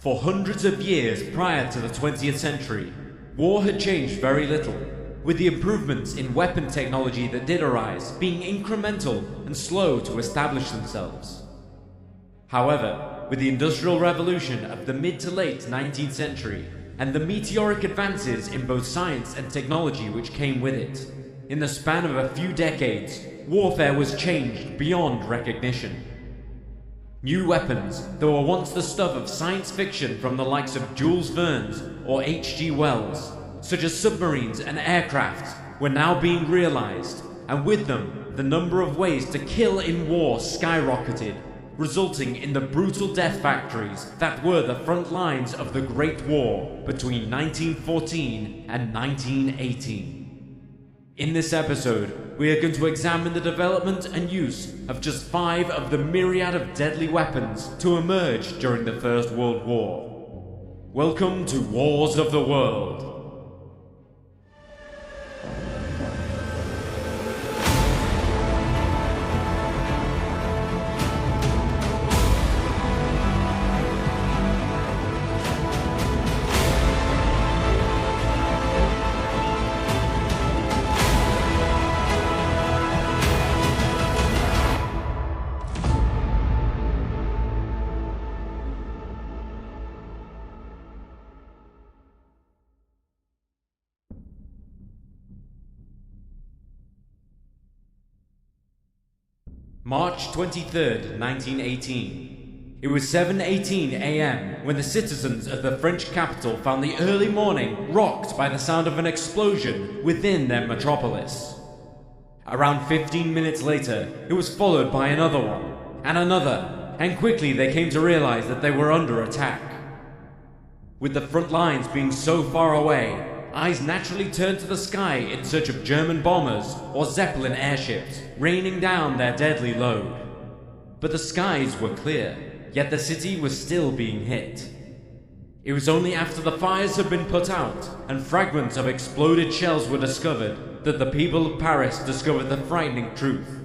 For hundreds of years prior to the 20th century, war had changed very little, with the improvements in weapon technology that did arise being incremental and slow to establish themselves. However, with the Industrial Revolution of the mid to late 19th century, and the meteoric advances in both science and technology which came with it, in the span of a few decades, warfare was changed beyond recognition. New weapons that were once the stuff of science fiction from the likes of Jules Verne's or H.G. Wells, such as submarines and aircraft, were now being realized, and with them, the number of ways to kill in war skyrocketed, resulting in the brutal death factories that were the front lines of the Great War between 1914 and 1918. In this episode, we are going to examine the development and use of just 5 of the myriad of deadly weapons to emerge during the First World War. Welcome to Wars of the World. March 23rd, 1918. It was 7:18 a.m. when the citizens of the French capital found the early morning rocked by the sound of an explosion within their metropolis. Around 15 minutes later, it was followed by another one, and another, and quickly they came to realize that they were under attack. With the front lines being so far away, eyes naturally turned to the sky in search of German bombers or Zeppelin airships raining down their deadly load. But the skies were clear, yet the city was still being hit. It was only after the fires had been put out and fragments of exploded shells were discovered that the people of Paris discovered the frightening truth: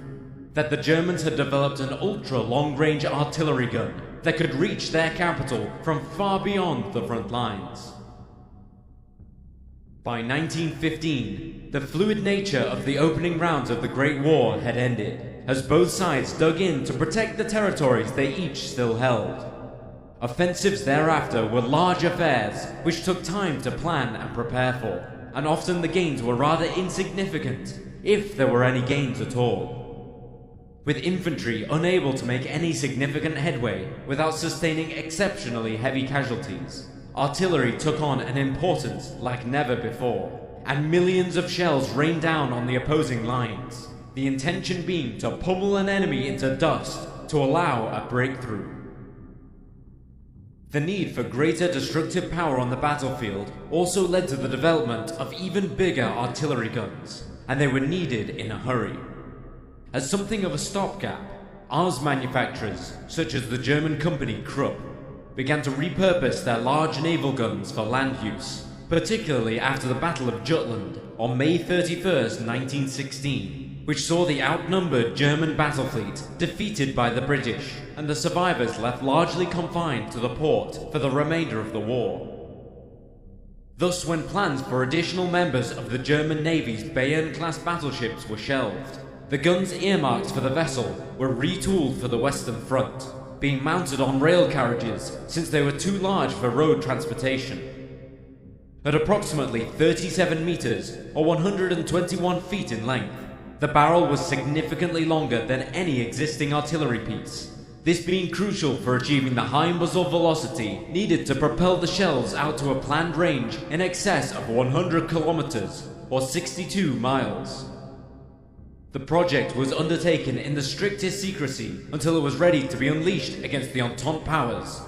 that the Germans had developed an ultra-long-range artillery gun that could reach their capital from far beyond the front lines. By 1915, the fluid nature of the opening rounds of the Great War had ended, as both sides dug in to protect the territories they each still held. Offensives thereafter were large affairs which took time to plan and prepare for, and often the gains were rather insignificant, if there were any gains at all. With infantry unable to make any significant headway without sustaining exceptionally heavy casualties, artillery took on an importance like never before, and millions of shells rained down on the opposing lines, the intention being to pummel an enemy into dust to allow a breakthrough. The need for greater destructive power on the battlefield also led to the development of even bigger artillery guns, and they were needed in a hurry. As something of a stopgap, arms manufacturers, such as the German company Krupp, began to repurpose their large naval guns for land use, particularly after the Battle of Jutland on May 31st, 1916, which saw the outnumbered German battle fleet defeated by the British, and the survivors left largely confined to the port for the remainder of the war. Thus, when plans for additional members of the German Navy's Bayern-class battleships were shelved, the guns earmarked for the vessel were retooled for the Western Front, being mounted on rail carriages since they were too large for road transportation. At approximately 37 meters, or 121 feet in length, the barrel was significantly longer than any existing artillery piece, this being crucial for achieving the high muzzle velocity needed to propel the shells out to a planned range in excess of 100 kilometers, or 62 miles. The project was undertaken in the strictest secrecy until it was ready to be unleashed against the Entente powers.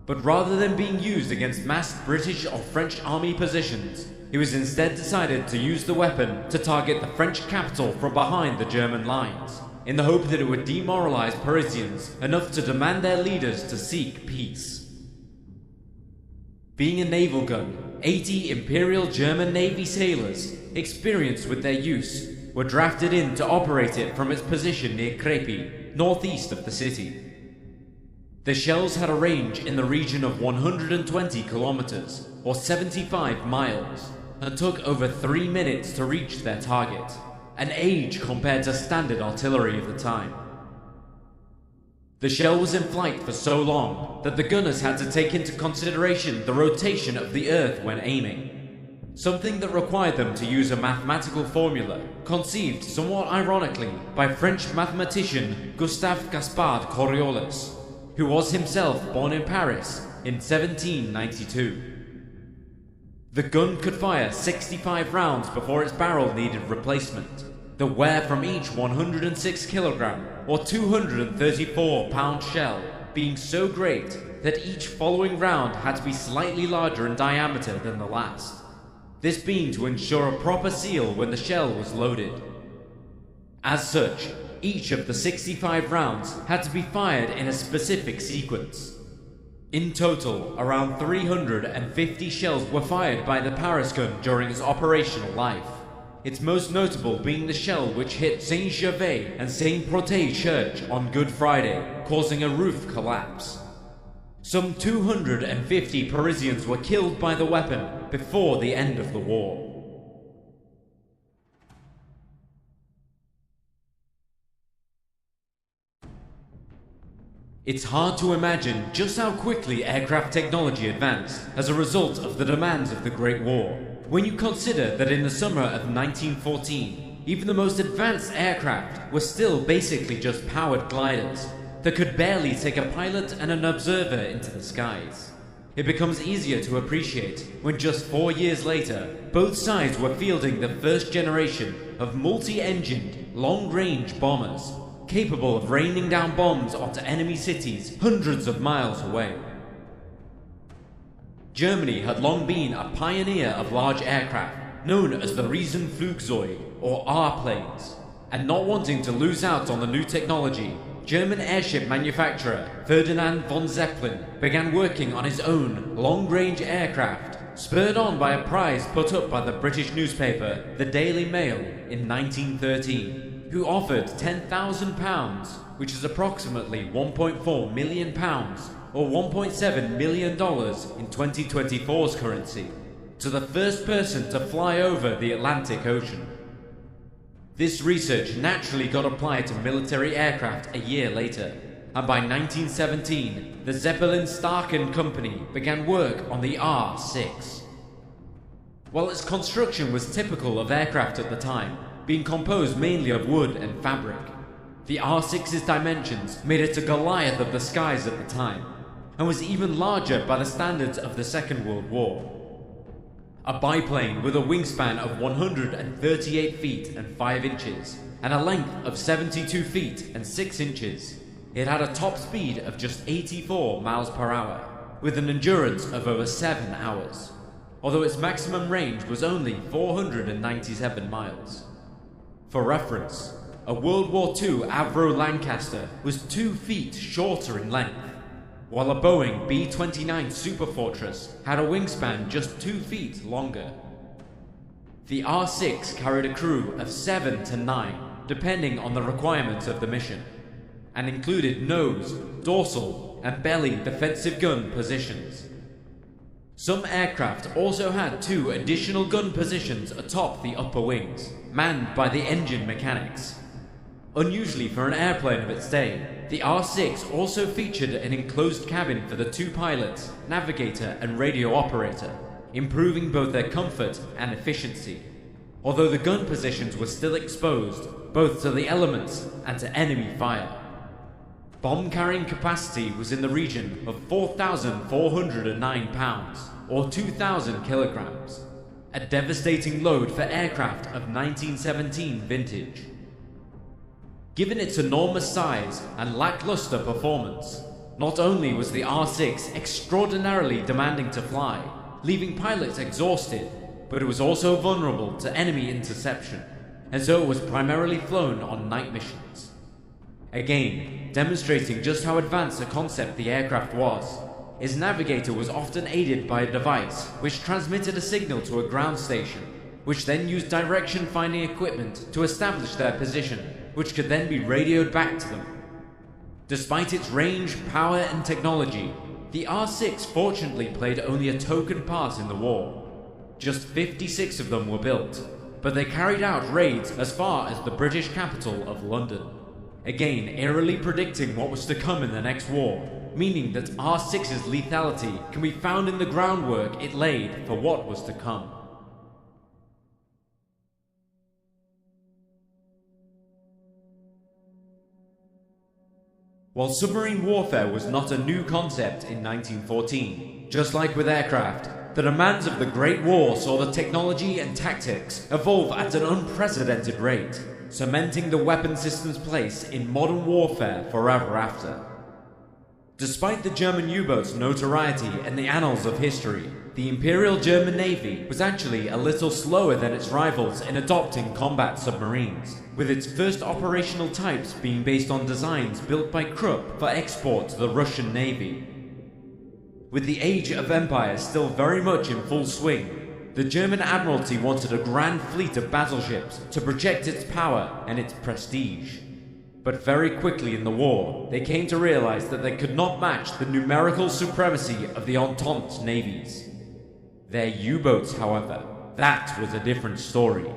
But rather than being used against massed British or French army positions, it was instead decided to use the weapon to target the French capital from behind the German lines, in the hope that it would demoralize Parisians enough to demand their leaders to seek peace. Being a naval gun, 80 Imperial German Navy sailors, experienced with their use, were drafted in to operate it from its position near Crépy, northeast of the city. The shells had a range in the region of 120 kilometers, or 75 miles, and took over 3 minutes to reach their target, an age compared to standard artillery of the time. The shell was in flight for so long that the gunners had to take into consideration the rotation of the Earth when aiming, something that required them to use a mathematical formula conceived somewhat ironically by French mathematician Gustave Gaspard Coriolis, who was himself born in Paris in 1792. The gun could fire 65 rounds before its barrel needed replacement, the wear from each 106 kilogram or 234 pound shell being so great that each following round had to be slightly larger in diameter than the last, this being to ensure a proper seal when the shell was loaded. As such, each of the 65 rounds had to be fired in a specific sequence. In total, around 350 shells were fired by the Paris gun during its operational life, its most notable being the shell which hit Saint-Gervais and Saint-Protais Church on Good Friday, causing a roof collapse. Some 250 Parisians were killed by the weapon before the end of the war. It's hard to imagine just how quickly aircraft technology advanced as a result of the demands of the Great War, when you consider that in the summer of 1914, even the most advanced aircraft were still basically just powered gliders that could barely take a pilot and an observer into the skies. It becomes easier to appreciate when just 4 years later, both sides were fielding the first generation of multi-engined, long-range bombers capable of raining down bombs onto enemy cities hundreds of miles away. Germany had long been a pioneer of large aircraft, known as the Riesenflugzeug, or R-planes, and not wanting to lose out on the new technology, German airship manufacturer Ferdinand von Zeppelin began working on his own long-range aircraft, spurred on by a prize put up by the British newspaper The Daily Mail in 1913. Who offered £10,000, which is approximately £1.4 million, or $1.7 million in 2024's currency, to the first person to fly over the Atlantic Ocean. This research naturally got applied to military aircraft a year later, and by 1917, the Zeppelin Starken Company began work on the R6. While its construction was typical of aircraft at the time, being composed mainly of wood and fabric, the R6's dimensions made it a Goliath of the skies at the time, and was even larger by the standards of the Second World War. A biplane with a wingspan of 138 feet and 5 inches, and a length of 72 feet and 6 inches, it had a top speed of just 84 miles per hour, with an endurance of over 7 hours, although its maximum range was only 497 miles. For reference, a World War II Avro Lancaster was 2 feet shorter in length, while a Boeing B-29 Superfortress had a wingspan just 2 feet longer. The R6 carried a crew of 7 to 9, depending on the requirements of the mission, and included nose, dorsal, and belly defensive gun positions. Some aircraft also had 2 additional gun positions atop the upper wings, manned by the engine mechanics. Unusually for an airplane of its day, the R6 also featured an enclosed cabin for the 2 pilots, navigator and radio operator, improving both their comfort and efficiency, although the gun positions were still exposed both to the elements and to enemy fire. Bomb carrying capacity was in the region of 4,409 pounds, or 2,000 kilograms, a devastating load for aircraft of 1917 vintage. Given its enormous size and lackluster performance, not only was the R6 extraordinarily demanding to fly, leaving pilots exhausted, but it was also vulnerable to enemy interception, and so it was primarily flown on night missions. Again, demonstrating just how advanced a concept the aircraft was, its navigator was often aided by a device which transmitted a signal to a ground station, which then used direction-finding equipment to establish their position, which could then be radioed back to them. Despite its range, power, and technology, the R6 fortunately played only a token part in the war. Just 56 of them were built, but they carried out raids as far as the British capital of London. Again, eerily predicting what was to come in the next war, meaning that R6's lethality can be found in the groundwork it laid for what was to come. While submarine warfare was not a new concept in 1914, just like with aircraft, the demands of the Great War saw the technology and tactics evolve at an unprecedented rate, cementing the weapon system's place in modern warfare forever after. Despite the German U-boat's notoriety in the annals of history, the Imperial German Navy was actually a little slower than its rivals in adopting combat submarines, with its first operational types being based on designs built by Krupp for export to the Russian Navy. With the age of empire still very much in full swing, the German Admiralty wanted a grand fleet of battleships to project its power and its prestige. But very quickly in the war, they came to realize that they could not match the numerical supremacy of the Entente navies. Their U-boats, however, that was a different story.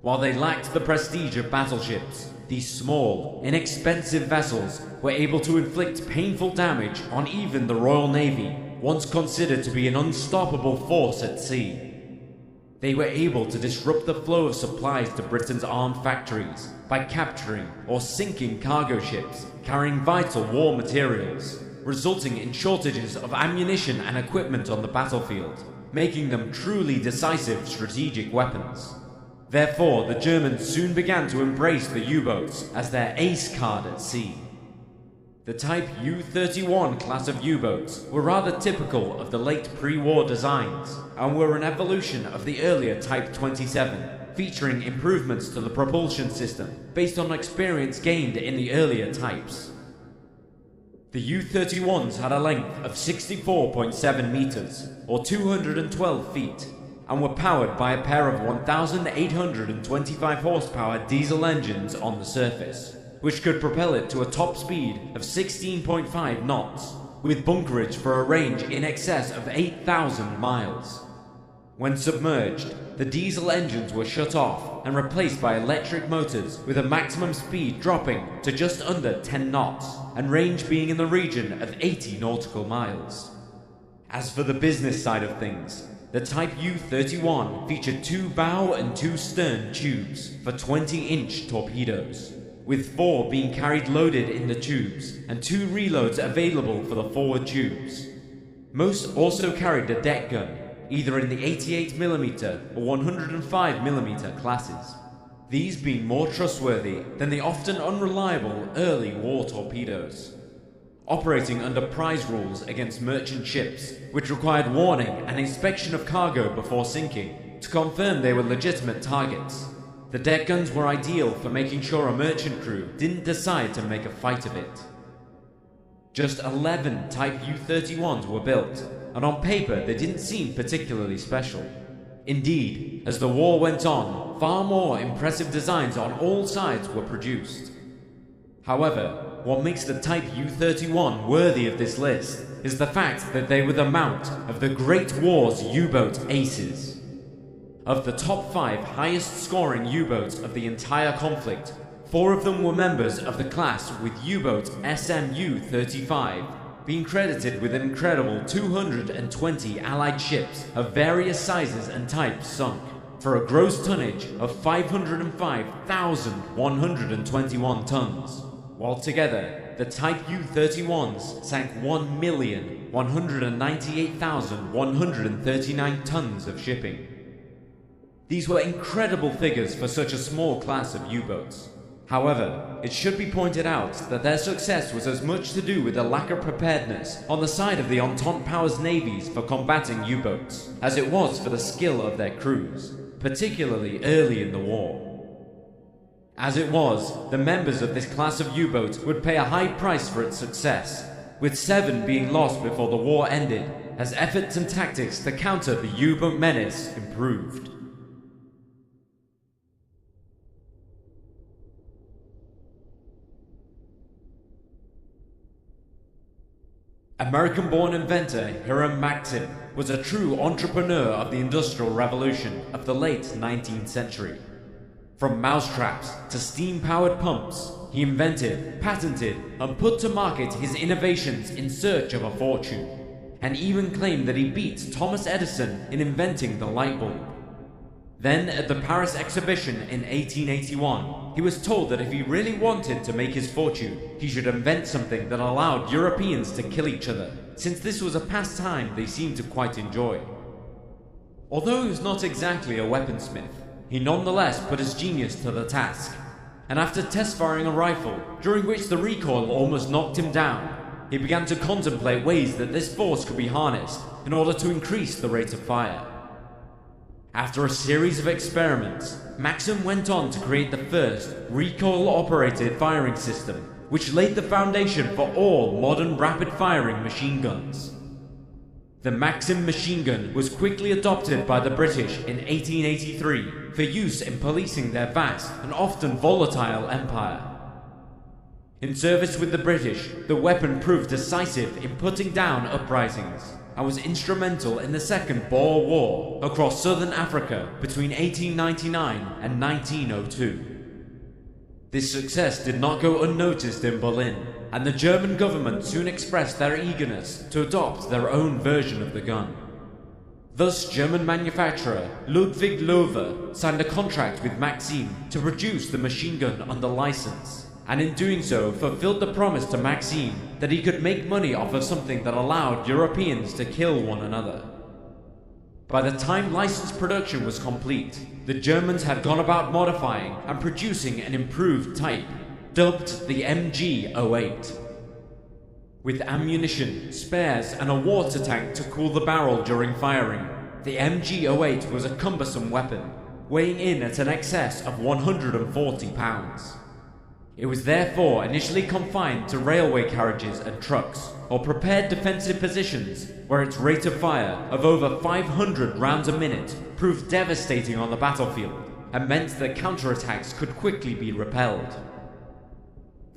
While they lacked the prestige of battleships, these small, inexpensive vessels were able to inflict painful damage on even the Royal Navy, once considered to be an unstoppable force at sea. They were able to disrupt the flow of supplies to Britain's armed factories by capturing or sinking cargo ships carrying vital war materials, resulting in shortages of ammunition and equipment on the battlefield, making them truly decisive strategic weapons. Therefore, the Germans soon began to embrace the U-boats as their ace card at sea. The Type U-31 class of U-boats were rather typical of the late pre-war designs, and were an evolution of the earlier Type 27, featuring improvements to the propulsion system based on experience gained in the earlier types. The U-31s had a length of 64.7 meters, or 212 feet, and were powered by a pair of 1,825 horsepower diesel engines on the surface, which could propel it to a top speed of 16.5 knots, with bunkerage for a range in excess of 8,000 miles. When submerged, the diesel engines were shut off and replaced by electric motors, with a maximum speed dropping to just under 10 knots and range being in the region of 80 nautical miles. As for the business side of things, the Type U-31 featured 2 bow and 2 stern tubes for 20-inch torpedoes, with 4 being carried loaded in the tubes and 2 reloads available for the forward tubes. Most also carried a deck gun, either in the 88mm or 105mm classes, these being more trustworthy than the often unreliable early war torpedoes. Operating under prize rules against merchant ships, which required warning and inspection of cargo before sinking to confirm they were legitimate targets, the deck guns were ideal for making sure a merchant crew didn't decide to make a fight of it. Just 11 Type U-31s were built, and on paper they didn't seem particularly special. Indeed, as the war went on, far more impressive designs on all sides were produced. However, what makes the Type U-31 worthy of this list is the fact that they were the mount of the Great War's U-boat aces. Of the top 5 highest scoring U-boats of the entire conflict, 4 of them were members of the class with U-boat SMU-35, being credited with an incredible 220 Allied ships of various sizes and types sunk, for a gross tonnage of 505,121 tons. While together, the Type U-31s sank 1,198,139 tons of shipping. These were incredible figures for such a small class of U-boats. However, it should be pointed out that their success was as much to do with a lack of preparedness on the side of the Entente powers' navies for combating U-boats, as it was for the skill of their crews, particularly early in the war. As it was, the members of this class of U-boat would pay a high price for its success, with 7 being lost before the war ended, as efforts and tactics to counter the U-boat menace improved. American-born inventor Hiram Maxim was a true entrepreneur of the Industrial Revolution of the late 19th century. From mousetraps to steam-powered pumps, he invented, patented, and put to market his innovations in search of a fortune, and even claimed that he beat Thomas Edison in inventing the light bulb. Then, at the Paris exhibition in 1881, he was told that if he really wanted to make his fortune, he should invent something that allowed Europeans to kill each other, since this was a pastime they seemed to quite enjoy. Although he was not exactly a weaponsmith, he nonetheless put his genius to the task, and after test-firing a rifle, during which the recoil almost knocked him down, he began to contemplate ways that this force could be harnessed in order to increase the rate of fire. After a series of experiments, Maxim went on to create the first recoil-operated firing system, which laid the foundation for all modern rapid-firing machine guns. The Maxim machine gun was quickly adopted by the British in 1883 for use in policing their vast and often volatile empire. In service with the British, the weapon proved decisive in putting down uprisings, and was instrumental in the Second Boer War across southern Africa between 1899 and 1902. This success did not go unnoticed in Berlin, and the German government soon expressed their eagerness to adopt their own version of the gun. Thus, German manufacturer Ludwig Loewe signed a contract with Maxim to produce the machine gun under license, and in doing so fulfilled the promise to Maxim that he could make money off of something that allowed Europeans to kill one another. By the time licensed production was complete, the Germans had gone about modifying and producing an improved type, dubbed the MG-08. With ammunition, spares, and a water tank to cool the barrel during firing, the MG-08 was a cumbersome weapon, weighing in at an excess of 140 pounds. It was therefore initially confined to railway carriages and trucks, or prepared defensive positions, where its rate of fire of over 500 rounds a minute proved devastating on the battlefield, and meant that counterattacks could quickly be repelled.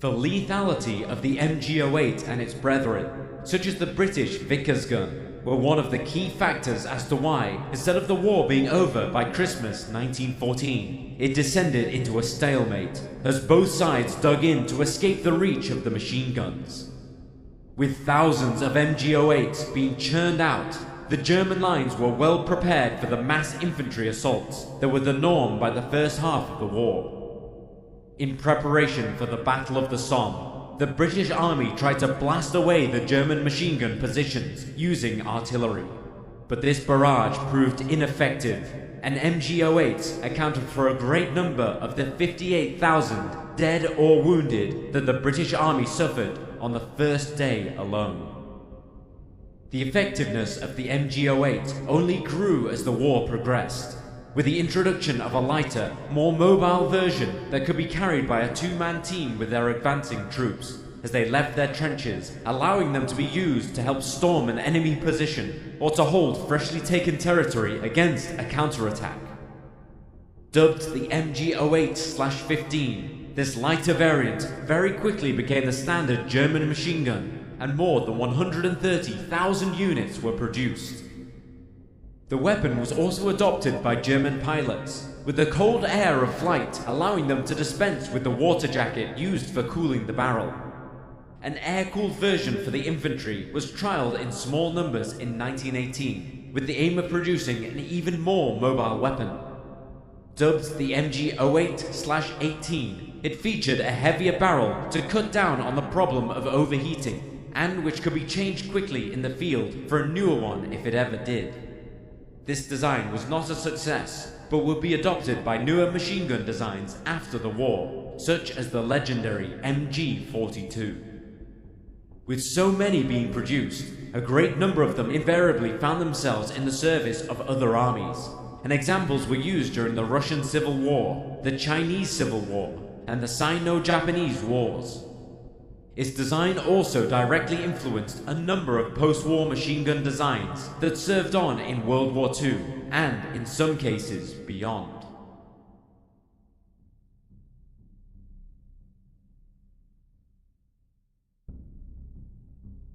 The lethality of the MG-08 and its brethren, such as the British Vickers gun, were one of the key factors as to why, instead of the war being over by Christmas 1914, it descended into a stalemate, as both sides dug in to escape the reach of the machine guns. With thousands of MG-08s being churned out, the German lines were well prepared for the mass infantry assaults that were the norm by the first half of the war. In preparation for the Battle of the Somme, the British Army tried to blast away the German machine gun positions using artillery. But this barrage proved ineffective, and MG-08s accounted for a great number of the 58,000 dead or wounded that the British Army suffered on the first day alone. The effectiveness of the MG-08 only grew as the war progressed, with the introduction of a lighter, more mobile version that could be carried by a two-man team with their advancing troops, as they left their trenches, allowing them to be used to help storm an enemy position or to hold freshly taken territory against a counterattack. Dubbed the MG-08/15, this lighter variant very quickly became the standard German machine gun, and more than 130,000 units were produced. The weapon was also adopted by German pilots, with the cold air of flight allowing them to dispense with the water jacket used for cooling the barrel. An air-cooled version for the infantry was trialled in small numbers in 1918, with the aim of producing an even more mobile weapon. Dubbed the MG-08/18, it featured a heavier barrel to cut down on the problem of overheating, and which could be changed quickly in the field for a newer one if it ever did. This design was not a success, but would be adopted by newer machine gun designs after the war, such as the legendary MG-42. With so many being produced, a great number of them invariably found themselves in the service of other armies, and examples were used during the Russian Civil War, the Chinese Civil War, and the Sino-Japanese Wars. Its design also directly influenced a number of post-war machine gun designs that served on in World War II, and in some cases beyond.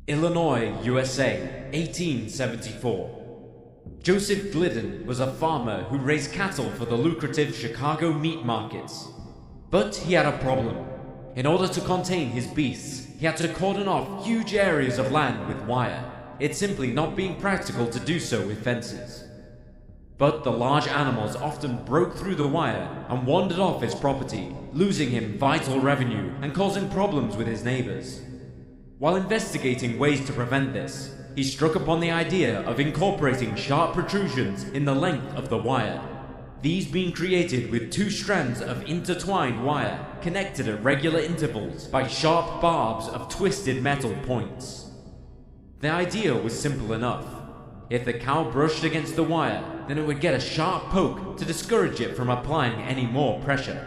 Illinois, USA, 1874. Joseph Glidden was a farmer who raised cattle for the lucrative Chicago meat markets. But he had a problem. In order to contain his beasts, he had to cordon off huge areas of land with wire, it simply not being practical to do so with fences. But the large animals often broke through the wire and wandered off his property, losing him vital revenue and causing problems with his neighbors. While investigating ways to prevent this, he struck upon the idea of incorporating sharp protrusions in the length of the wire, these being created with two strands of intertwined wire connected at regular intervals by sharp barbs of twisted metal points. The idea was simple enough. If the cow brushed against the wire, then it would get a sharp poke to discourage it from applying any more pressure.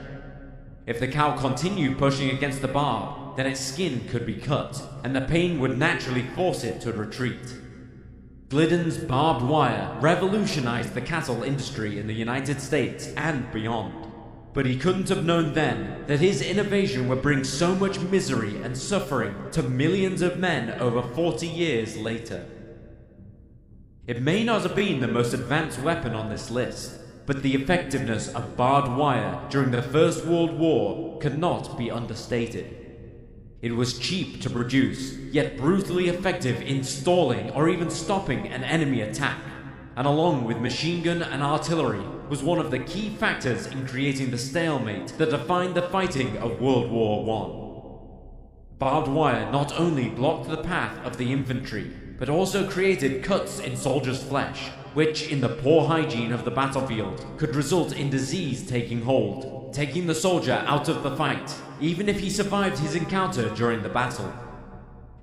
If the cow continued pushing against the barb, then its skin could be cut, and the pain would naturally force it to retreat. Glidden's barbed wire revolutionized the cattle industry in the United States and beyond. But he couldn't have known then that his innovation would bring so much misery and suffering to millions of men over 40 years later. It may not have been the most advanced weapon on this list, but the effectiveness of barbed wire during the First World War cannot be understated. It was cheap to produce, yet brutally effective in stalling or even stopping an enemy attack, and along with machine gun and artillery, was one of the key factors in creating the stalemate that defined the fighting of World War I. Barbed wire not only blocked the path of the infantry, but also created cuts in soldiers' flesh, which, in the poor hygiene of the battlefield, could result in disease taking hold, taking the soldier out of the fight, even if he survived his encounter during the battle.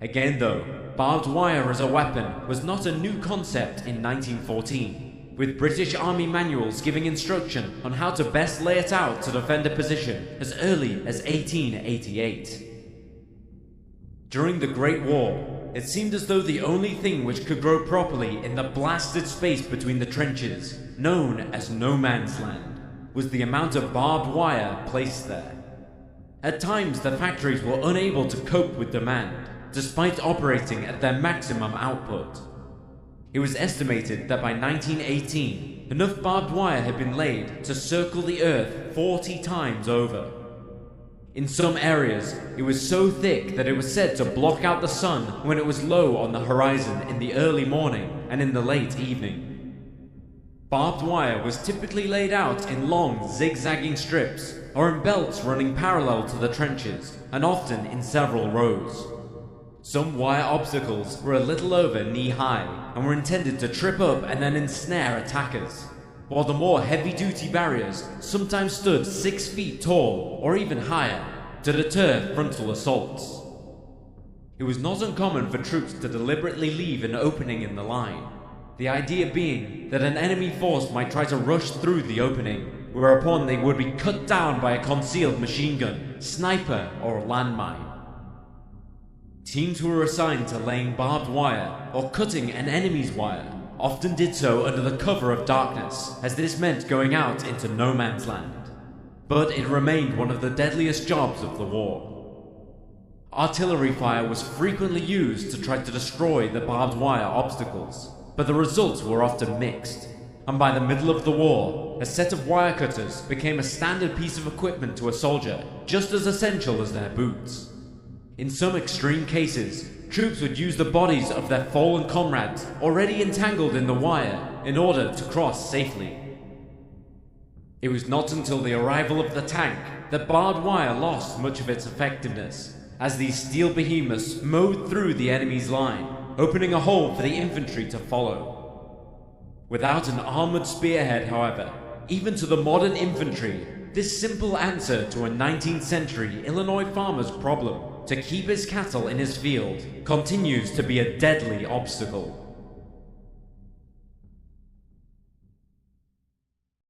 Again though, barbed wire as a weapon was not a new concept in 1914, with British Army manuals giving instruction on how to best lay it out to defend a position as early as 1888. During the Great War, it seemed as though the only thing which could grow properly in the blasted space between the trenches, known as no man's land, was the amount of barbed wire placed there. At times, the factories were unable to cope with demand, despite operating at their maximum output. It was estimated that by 1918, enough barbed wire had been laid to circle the Earth 40 times over. In some areas, it was so thick that it was said to block out the sun when it was low on the horizon in the early morning and in the late evening. Barbed wire was typically laid out in long, zigzagging strips or in belts running parallel to the trenches, and often in several rows. Some wire obstacles were a little over knee-high and were intended to trip up and then ensnare attackers, while the more heavy-duty barriers sometimes stood 6 feet tall or even higher to deter frontal assaults. It was not uncommon for troops to deliberately leave an opening in the line, the idea being that an enemy force might try to rush through the opening, whereupon they would be cut down by a concealed machine gun, sniper, or landmine. Teams who were assigned to laying barbed wire or cutting an enemy's wire often did so under the cover of darkness, as this meant going out into no man's land. But it remained one of the deadliest jobs of the war. Artillery fire was frequently used to try to destroy the barbed wire obstacles, but the results were often mixed, and by the middle of the war, a set of wire cutters became a standard piece of equipment to a soldier, just as essential as their boots. In some extreme cases, troops would use the bodies of their fallen comrades already entangled in the wire in order to cross safely. It was not until the arrival of the tank that barbed wire lost much of its effectiveness, as these steel behemoths mowed through the enemy's line, opening a hole for the infantry to follow. Without an armored spearhead, however, even to the modern infantry, this simple answer to a 19th century Illinois farmer's problem to keep his cattle in his field continues to be a deadly obstacle.